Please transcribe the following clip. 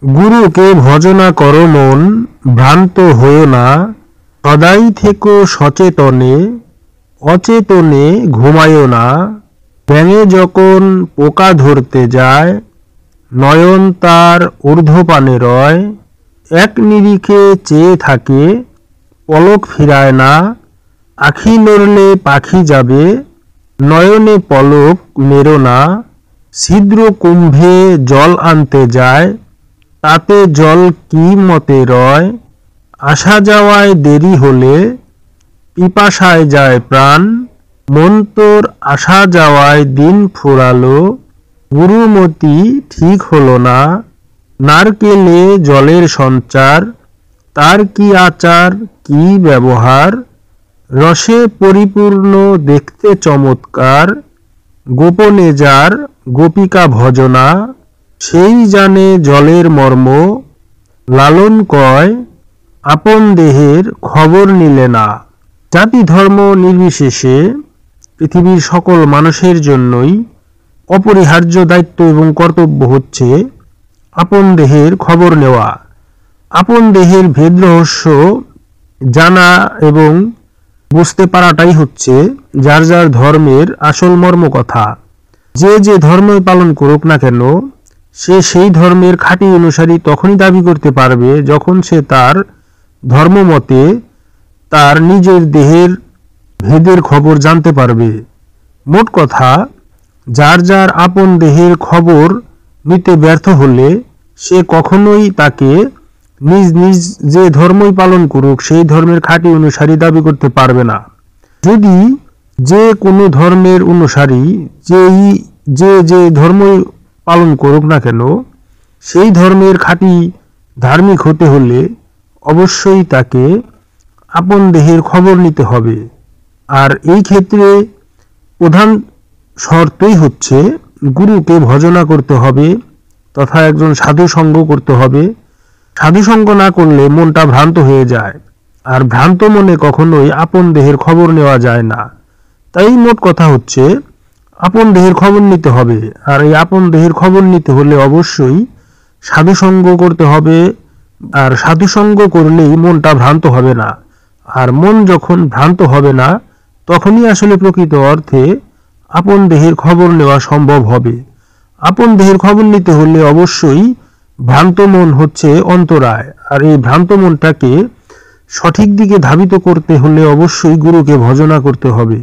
গুরুকে ভজনা করো মন, ভ্রান্ত হয়ো না, সদাই থেকো সচেতনে, অচেতনে ঘুমায়ো না। ব্যাঙে যখন পোকা ধরতে যায়, নয়ন তার ঊর্ধ্বপানে রয়, এক নিরিখে চেয়ে থাকে, পলক ফিরায় না। আখি নড়লে পাখি যাবে, নয়নে পলক মেরো না। ছিদ্র কুম্ভে জল আনতে যায়, তাতে জল কি মতে রয়। আসা যাওয়ায় দেরি হলে, পিপাসায় যায় প্রাণ। মন তোর আসা যাওয়ায় দিন ফুরালো, গুরুমতি ঠিক হলো না। নারকেলে জলের সঞ্চার, তার কি আচার কি ব্যবহার। রসে পরিপূর্ণ দেখতে চমৎকার, গোপনে যার গোপিকা ভজনা। সেই জানে জলের মর্ম, লালন কয় আপন দেহের খবর নিলে না। জাতি ধর্ম নির্বিশেষে পৃথিবীর সকল মানুষের জন্যই অপরিহার্য দায়িত্ব এবং কর্তব্য হচ্ছে আপন দেহের খবর নেওয়া। আপন দেহের ভেদ রহস্য জানা এবং বুঝতে পারাটাই হচ্ছে যার যার ধর্মের আসল মর্ম কথা। যে যে ধর্মই পালন করুক না কেন, সে সেই ধর্মের খাঁটি অনুসারী তখনই দাবি করতে পারবে যখন সে তার ধর্মমতে তার নিজের দেহের ভেদের খবর জানতে পারবে। মোট কথা, যার যার আপন দেহের খবর নিতে ব্যর্থ হলে সে কখনোই তাকে নিজ নিজ যে ধর্মই পালন করুক সেই ধর্মের খাঁটি অনুসারী দাবি করতে পারবে না। যদি যে কোনো ধর্মের অনুসারী যে যে ধর্মই পালন করুক না কেন, সেই ধর্মের খাঁটি ধার্মিক হতে হলে অবশ্যই তাকে আপন দেহের খবর নিতে হবে। আর এই ক্ষেত্রে প্রধান শর্তই হচ্ছে গুরুকে ভজনা করতে হবে তথা একজন সাধু সঙ্গ করতে হবে। সাধু সঙ্গ না করলে মনটা ভ্রান্ত হয়ে যায়, আর ভ্রান্ত মনে কখনোই আপন দেহের খবর নেওয়া যায় না। তাই মোট কথা হচ্ছে আপন দেহের খবর নিতে হবে, আর এই আপন দেহের খবর নিতে হলে অবশ্যই সাধু সঙ্গ করতে হবে। আর সাধু সঙ্গ করলেই মনটা ভ্রান্ত হবে না, আর মন যখন ভ্রান্ত হবে না তখনই আসলে প্রকৃত অর্থে আপন দেহের খবর নেওয়া সম্ভব হবে। আপন দেহের খবর নিতে হলে অবশ্যই ভ্রান্ত মন হচ্ছে অন্তরায়, আর এই ভ্রান্ত মনটাকে সঠিক দিকে ধাবিত করতে হলে অবশ্যই গুরুকে ভজনা করতে হবে।